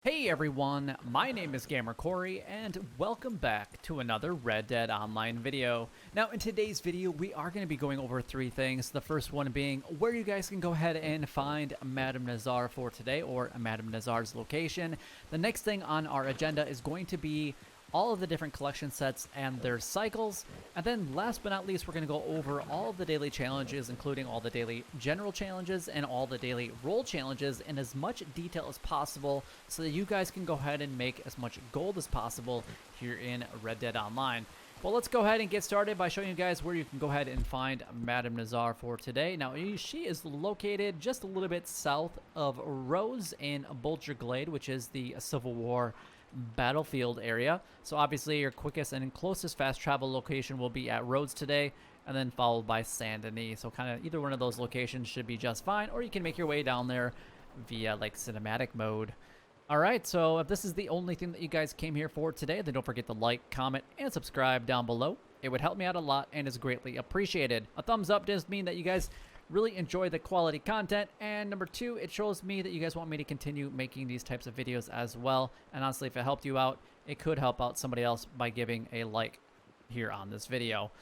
Hey everyone, my name is Gamer Corey, and welcome back to another Red Dead Online video. Now in today's video, we are going to be going over three things. The first one being where you guys can go ahead and find Madame Nazar for today, or Madame Nazar's location. The next thing on our agenda is going to be all of the different collection sets and their cycles. And then last but not least, we're going to go over all of the daily challenges, including all the daily general challenges and all the daily role challenges in as much detail as possible so that you guys can go ahead and make as much gold as possible here in Red Dead Online. Well, let's go ahead and get started by showing you guys where you can go ahead and find Madame Nazar for today. Now, she is located just a little bit south of Rose in Bulger Glade, which is the Civil War battlefield area. So obviously your quickest and closest fast travel location will be at Rhodes today, and then followed by Saint Denis. So kind of either one of those locations should be just fine, or you can make your way down there via like cinematic mode. Alright, so if this is the only thing that you guys came here for today, then don't forget to like, comment, and subscribe down below. It would help me out a lot and is greatly appreciated. A thumbs up does mean that you guys really enjoy the quality content, and number two, it shows me that you guys want me to continue making these types of videos as well. And honestly, if it helped you out, it could help out somebody else by giving a like here on this video.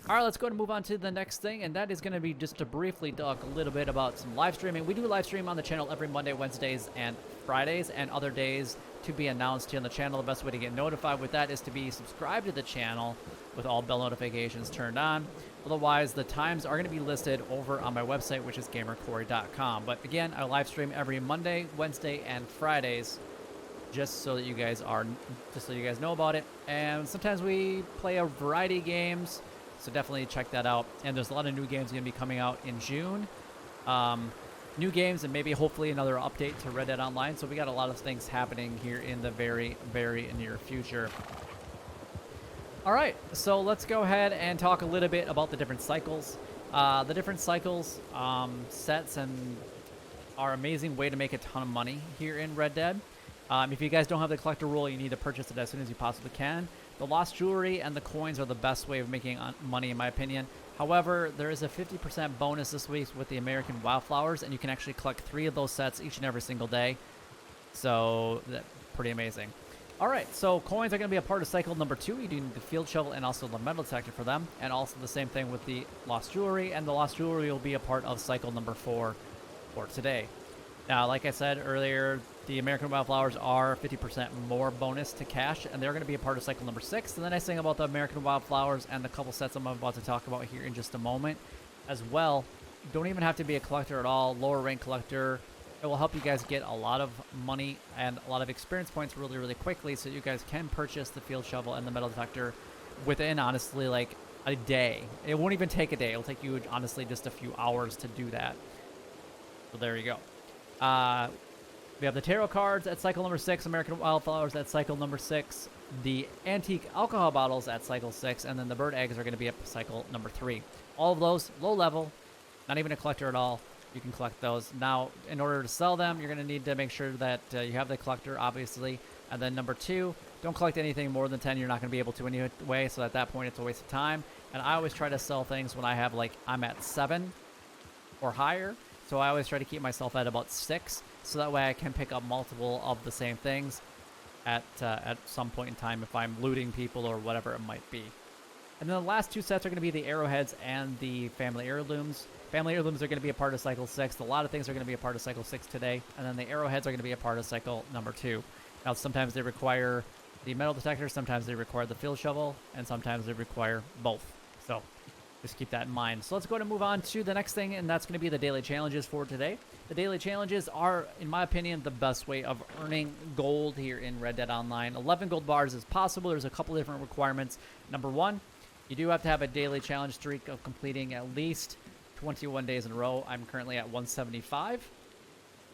All right, let's go and move on to the next thing, and that is going to be just to briefly talk a little bit about some live streaming. We do live stream on the channel every Monday, Wednesdays, and Fridays, and other days to be announced here on the channel. The best way to get notified with that is to be subscribed to the channel with all bell notifications turned on. Otherwise, the times are going to be listed over on my website, which is gamercorey.com. But again, I live stream every Monday, Wednesday, and Fridays, just so that you guys know about it. And sometimes we play a variety of games, so definitely check that out. And there's a lot of new games going to be coming out in June. New games and maybe hopefully another update to Red Dead Online. So we got a lot of things happening here in the very, very near future. All right, so let's go ahead and talk a little bit about the different cycles. The different cycles, sets, and are an amazing way to make a ton of money here in Red Dead. If you guys don't have the collector rule, you need to purchase it as soon as you possibly can. The lost jewelry and the coins are the best way of making money, in my opinion. However, there is a 50% bonus this week with the American Wildflowers, and you can actually collect 3 of those sets each and every single day. So, that's pretty amazing. Alright, so coins are going to be a part of cycle number 2. You do need the field shovel and also the metal detector for them. And also the same thing with the lost jewelry, and the lost jewelry will be a part of cycle number 4 for today. Now, like I said earlier, the American Wildflowers are 50% more bonus to cash, and they're going to be a part of cycle number 6. And the nice thing about the American Wildflowers and the couple sets I'm about to talk about here in just a moment as well, you don't even have to be a collector at all, lower rank collector. It will help you guys get a lot of money and a lot of experience points really, really quickly, so you guys can purchase the field shovel and the metal detector within, honestly, like a day. It won't even take a day. It'll take you, honestly, just a few hours to do that. So there you go. We have the tarot cards at cycle number 6, American Wildflowers at cycle number 6, the antique alcohol bottles at cycle 6, and then the bird eggs are going to be at cycle number 3. All of those, low level, not even a collector at all. You can collect those. Now, in order to sell them, you're going to need to make sure that you have the collector, obviously. And then number 2, don't collect anything more than 10. You're not going to be able to anyway, so at that point, it's a waste of time. And I always try to sell things when I have, like, I'm at 7 or higher. So I always try to keep myself at about 6, so that way I can pick up multiple of the same things at some point in time if I'm looting people or whatever it might be. And then the last 2 sets are going to be the arrowheads and the family heirlooms. Family heirlooms are going to be a part of cycle 6. A lot of things are going to be a part of cycle 6 today. And then the arrowheads are going to be a part of cycle number 2. Now, sometimes they require the metal detector, sometimes they require the field shovel, and sometimes they require both. So just keep that in mind. So let's go ahead and move on to the next thing, and that's going to be the daily challenges for today. The daily challenges are, in my opinion, the best way of earning gold here in Red Dead Online. 11 gold bars is possible. There's a couple different requirements. Number 1, you do have to have a daily challenge streak of completing at least 21 days in a row. I'm currently at 175.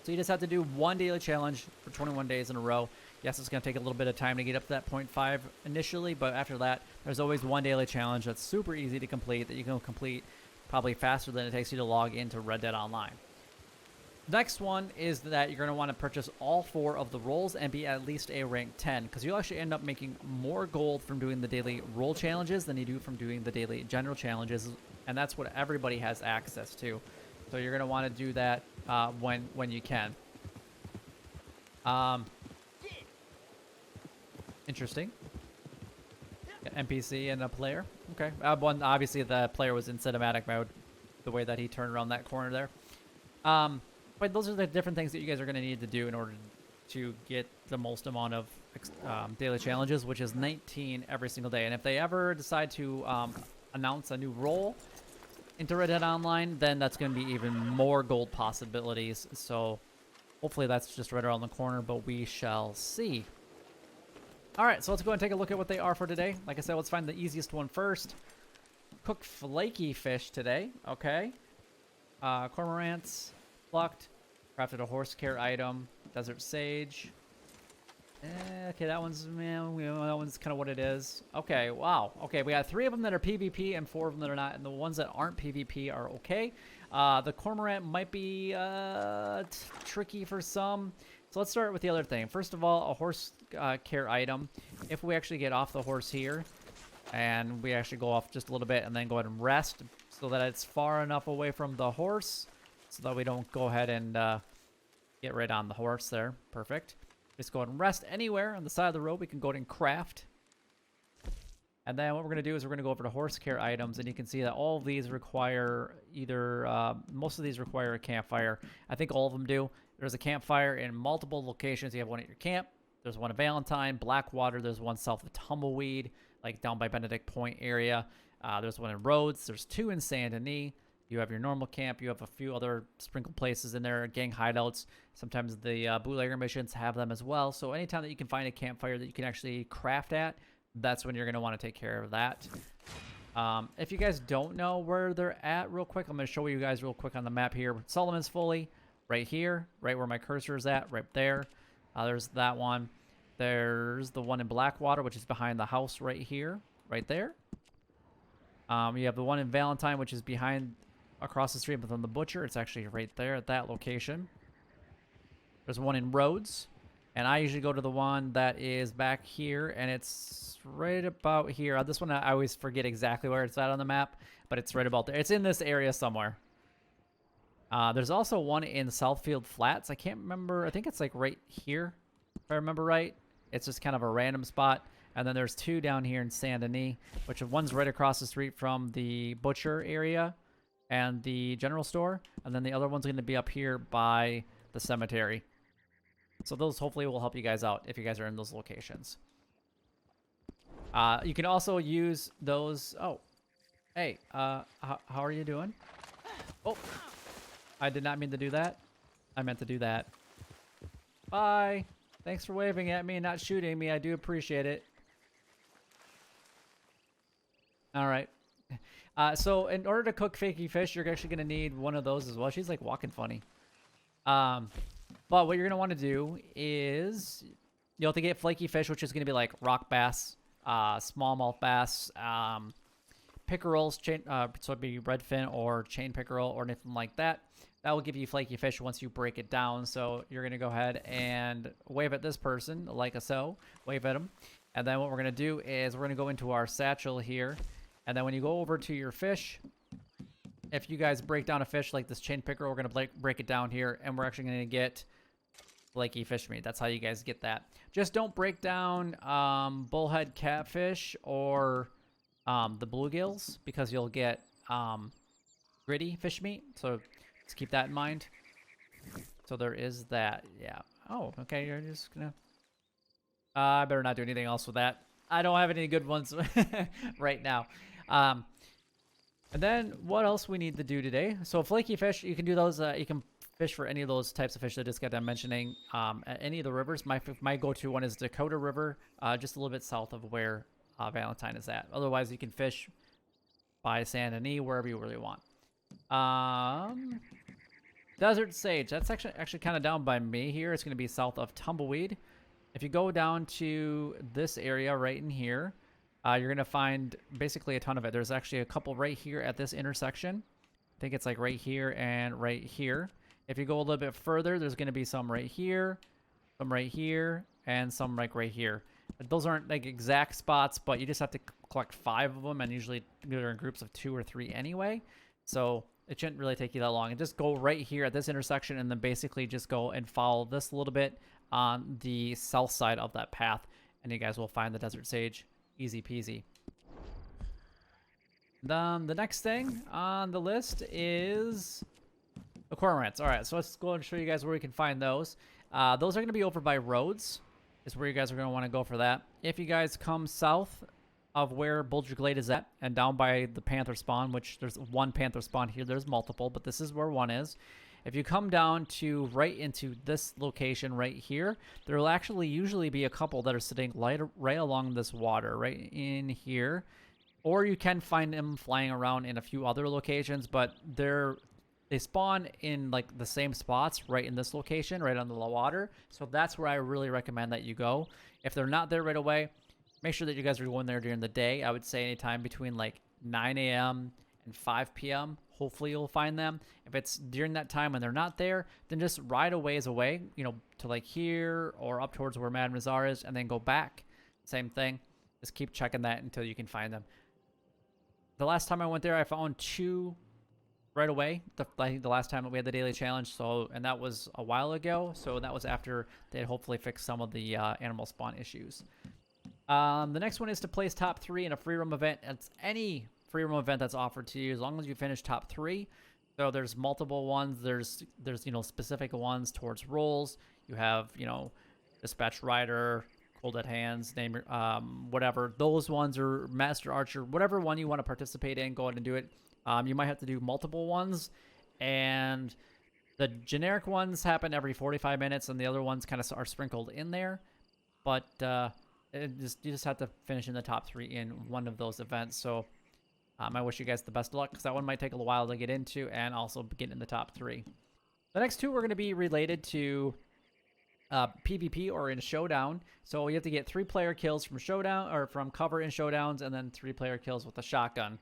So you just have to do 1 daily challenge for 21 days in a row. Yes, it's going to take a little bit of time to get up to that 0.5 initially, but after that, there's always 1 daily challenge that's super easy to complete, that you can complete probably faster than it takes you to log into Red Dead Online. Next one is that you're going to want to purchase all 4 of the roles and be at least a rank 10, because you'll actually end up making more gold from doing the daily role challenges than you do from doing the daily general challenges, and that's what everybody has access to. So you're going to want to do that when you can. Interesting. NPC and a player. Okay. One, obviously the player was in cinematic mode, the way that he turned around that corner there. But those are the different things that you guys are going to need to do in order to get the most amount of daily challenges, which is 19 every single day. And if they ever decide to announce a new role into Red Dead Online, then that's going to be even more gold possibilities. So hopefully that's just right around the corner, but we shall see. All right, so let's go and take a look at what they are for today. Like I said, let's find the easiest one first. Cook flaky fish today. Okay. Cormorants, plucked, crafted a horse care item, desert sage. Okay, that one's, man, that one's kind of what it is. Okay, wow. Okay, we got 3 of them that are PvP and 4 of them that are not, and the ones that aren't PvP are okay. The cormorant might be tricky for some. So let's start with the other thing. First of all, a horse care item. If we actually get off the horse here, and we actually go off just a little bit and then go ahead and rest so that it's far enough away from the horse so that we don't go ahead and get right on the horse there. Perfect. Just go ahead and rest anywhere on the side of the road. We can go ahead and craft. And then what we're going to do is we're going to go over to horse care items, and you can see that all of these require either, most of these require a campfire. I think all of them do. There's a campfire in multiple locations. You have one at your camp. There's one at Valentine, Blackwater. There's one south of Tumbleweed, like down by Benedict Point area. There's one in Rhodes. There's 2 in Saint Denis. You have your normal camp. You have a few other sprinkled places in there, gang hideouts. Sometimes the bootlegger missions have them as well. So anytime that you can find a campfire that you can actually craft at, that's when you're going to want to take care of that. If you guys don't know where they're at real quick, I'm going to show you guys real quick on the map here. Solomon's Folly, right here, right where my cursor is at, right there. There's that one. There's the one in Blackwater, which is behind the house right here, right there. You have the one in Valentine, which is behind, across the street from the butcher. It's actually right there at that location. There's one in Rhodes, and I usually go to the one that is back here, and it's right about here. This one, I always forget exactly where it's at on the map, but it's right about there. It's in this area somewhere. There's also one in Southfield Flats. I can't remember. I think it's like right here, if I remember right. It's just kind of a random spot. And then there's 2 down here in Saint Denis, which one's right across the street from the butcher area and the general store. And then the other one's going to be up here by the cemetery. So those hopefully will help you guys out if you guys are in those locations. You can also use those. Oh, hey, how are you doing? Oh, I did not mean to do that. I meant to do that. Bye. Thanks for waving at me and not shooting me. I do appreciate it. All right. So in order to cook fakey fish, you're actually going to need one of those as well. She's like walking funny. But what you're going to want to do is you'll have to get flaky fish, which is going to be like rock bass, smallmouth bass, pickerels, so it'd be redfin or chain pickerel or anything like that. That will give you flaky fish once you break it down. So you're going to go ahead and wave at this person like so. Wave at them. And then what we're going to do is we're going to go into our satchel here. And then when you go over to your fish, if you guys break down a fish like this chain pickerel, we're going to break it down here. And we're actually going to get flaky fish meat. That's how you guys get that. Just don't break down bullhead catfish or the bluegills because you'll get gritty fish meat. So just keep that in mind. So there is that. Yeah. Oh, okay. You're just gonna. I better not do anything else with that. I don't have any good ones right now. And then what else we need to do today? So flaky fish, you can do those. You can fish for any of those types of fish that I just got done mentioning. At any of the rivers. My go-to one is Dakota River, just a little bit south of where Valentine is at. Otherwise, you can fish by Saint Denis, wherever you really want. Desert Sage. That's actually kind of down by me here. It's going to be south of Tumbleweed. If you go down to this area right in here, you're going to find basically a ton of it. There's actually a couple right here at this intersection. I think it's like right here and right here. If you go a little bit further, there's going to be some right here, and some like right here. Those aren't like exact spots, but you just have to collect 5 of them, and usually they're in groups of 2 or 3 anyway. So it shouldn't really take you that long. And just go right here at this intersection, and then basically just go and follow this a little bit on the south side of that path. and you guys will find the desert sage. Easy peasy. The next thing on the list is the cormorants. All right, so let's go and show you guys where we can find those. Those are going to be over by roads, is where you guys are going to want to go for that. If you guys come south of where Bulger Glade is at, and down by the panther spawn, which there's one panther spawn here, there's multiple, but this is where one is. If you come down to right into this location right here, there will actually usually be a couple that are sitting right along this water, right in here. Or you can find them flying around in a few other locations, but they spawn in like the same spots right in this location, right on the water. So that's where I really recommend that you go. If they're not there right away, make sure that you guys are going there during the day. I would say anytime between like 9 a.m. and 5 p.m. Hopefully you'll find them. If it's during that time when they're not there, then just ride a ways away, you know, to like here or up towards where Madame Nazar is, and then go back. Same thing. Just keep checking that until you can find them. The last time I went there, I found 2 right away. I think the last time that we had the daily challenge, and that was a while ago. So that was after they had hopefully fixed some of the animal spawn issues. The next one is to place top 3 in a free roam event. It's any free roam event that's offered to you, as long as you finish top 3. So there's multiple ones. There's you know, specific ones towards roles. You have, you know, dispatch rider, cold at hands, name whatever. Those ones are master archer, whatever one you want to participate in. Go ahead and do it. You might have to do multiple ones, and the generic ones happen every 45 minutes, and the other ones kind of are sprinkled in there. But you just have to finish in the top 3 in one of those events. So I wish you guys the best of luck, because that one might take a little while to get into and also get in the top 3. The next 2 are going to be related to PvP or in showdown. So you have to get 3 player kills from showdown or from cover in showdowns, and then 3 player kills with a shotgun.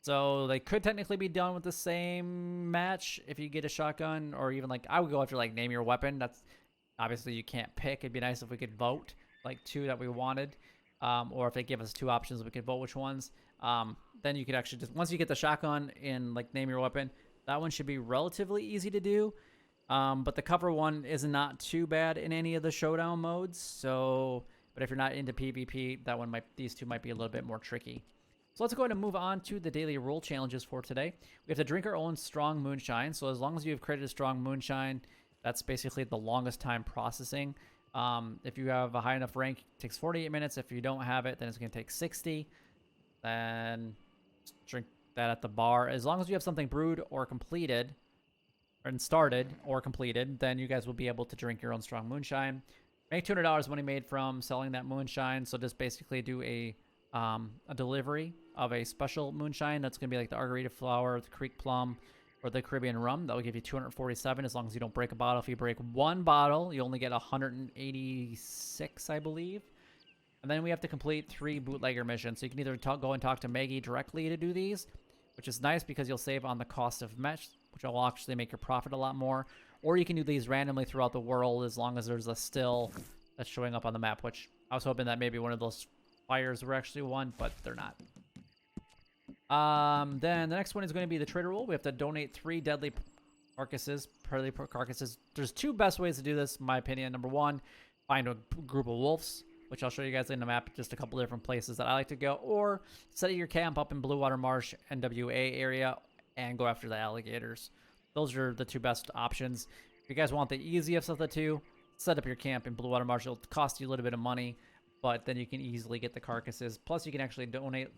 So they could technically be done with the same match if you get a shotgun, or even like I would go after like name your weapon. That's obviously you can't pick. It'd be nice if we could vote like 2 that we wanted, or if they give us 2 options, we could vote which ones. Then you could actually just, once you get the shotgun in like name your weapon, that one should be relatively easy to do. But the cover one is not too bad in any of the showdown modes. So, but if you're not into PvP, these 2 might be a little bit more tricky. So let's go ahead and move on to the daily rule challenges for today. We have to drink our own strong moonshine. So as long as you've created a strong moonshine, that's basically the longest time processing. If you have a high enough rank, it takes 48 minutes. If you don't have it, then it's going to take 60. Then drink that at the bar. As long as you have something brewed or completed, and started or completed, then you guys will be able to drink your own strong moonshine. Make $200 money made from selling that moonshine. So just basically do a delivery of a special moonshine. That's going to be like the Argarita flower, the Creek plum, or the Caribbean rum. That will give you 247 as long as you don't break a bottle. If you break 1 bottle, you only get 186, I believe. And then we have to complete 3 bootlegger missions. So you can either go and talk to Maggie directly to do these, which is nice because you'll save on the cost of mesh, which will actually make your profit a lot more. Or you can do these randomly throughout the world as long as there's a still that's showing up on the map, which I was hoping that maybe one of those fires were actually one, but they're not. Then the next one is going to be the trader rule. We have to donate 3 deadly carcasses. There's 2 best ways to do this, in my opinion. Number 1, find a group of wolves, which I'll show you guys in the map, just a couple different places that I like to go, or set your camp up in Blue Water Marsh, NWA area, and go after the alligators. Those are the 2 best options. If you guys want the easiest of the 2, set up your camp in Blue Water Marsh. It'll cost you a little bit of money, but then you can easily get the carcasses. Plus, you can actually donate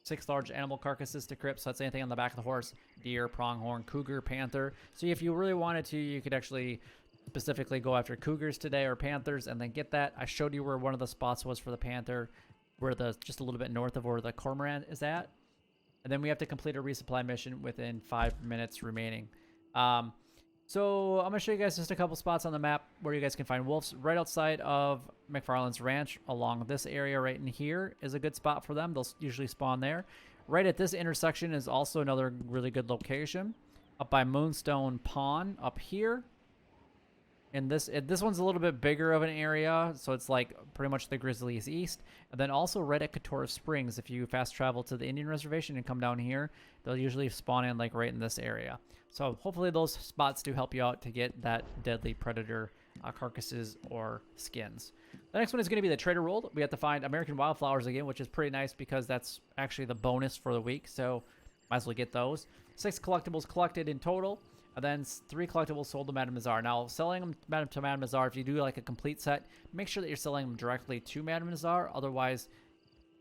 6 large animal carcasses to crypts. So that's anything on the back of the horse: deer, pronghorn, cougar, panther. So if you really wanted to, you could actually specifically go after cougars today or panthers and then get that. I showed you where one of the spots was for the panther, where just a little bit north of where the cormorant is at. And then we have to complete a resupply mission within 5 minutes remaining. So I'm going to show you guys just a couple spots on the map where you guys can find wolves. Right outside of McFarland's ranch along this area right in here is a good spot for them. They'll usually spawn there. Right at this intersection is also another really good location. Up by Moonstone Pond up here. And this one's a little bit bigger of an area, so it's like pretty much the Grizzlies East. And then also right at Katora Springs, if you fast travel to the Indian Reservation and come down here, they'll usually spawn in like right in this area. So hopefully those spots do help you out to get that deadly predator carcasses or skins. The next one is going to be the trader world. We have to find American wildflowers again, which is pretty nice because that's actually the bonus for the week. So might as well get those. 6 collectibles collected in total. And then 3 collectibles sold to Madame Nazar. Now, selling them to Madame Nazar, if you do like a complete set, make sure that you're selling them directly to Madame Nazar. Otherwise,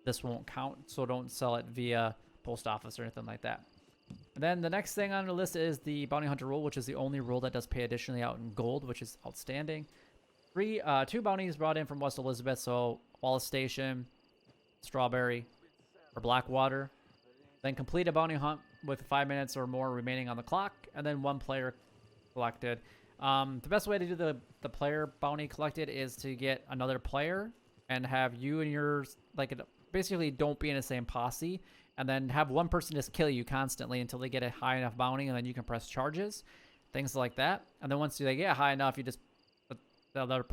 this won't count. So don't sell it via post office or anything like that. And then the next thing on the list is the Bounty Hunter rule, which is the only rule that does pay additionally out in gold, which is outstanding. 2 bounties brought in from West Elizabeth, so Wallace Station, Strawberry, or Blackwater. Then complete a bounty hunt with 5 minutes or more remaining on the clock, and then 1 player collected. The best way to do the player bounty collected is to get another player and have you and yours, like, basically don't be in the same posse, and then have one person just kill you constantly until they get a high enough bounty, and then you can press charges, things like that. And then once they get high enough, you just, the other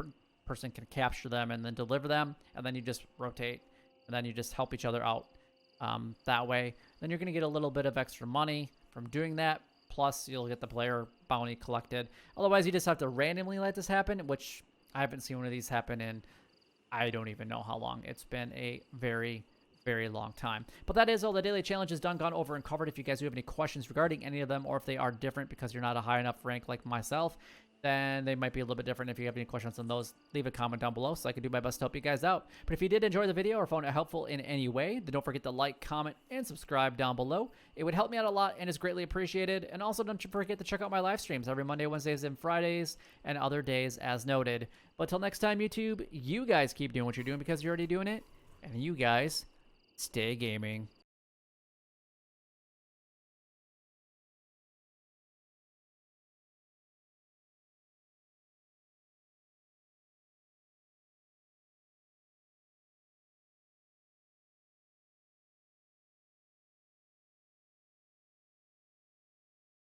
person can capture them and then deliver them, and then you just rotate, and then you just help each other out that way. Then you're going to get a little bit of extra money from doing that, plus you'll get the player bounty collected. Otherwise, you just have to randomly let this happen, which I haven't seen one of these happen in I don't even know how long. It's been a very long time. But that is all the daily challenges done, gone over, and covered. If you guys do have any questions regarding any of them, or if they are different because you're not a high enough rank like myself, then they might be a little bit different. If you have any questions on those, leave a comment down below so I can do my best to help you guys out. But if you did enjoy the video or found it helpful in any way, then don't forget to like, comment, and subscribe down below. It would help me out a lot and is greatly appreciated. And also don't forget to check out my live streams every Monday, Wednesdays, and Fridays, and other days as noted. But till next time, YouTube, you guys keep doing what you're doing because you're already doing it, and you guys stay gaming.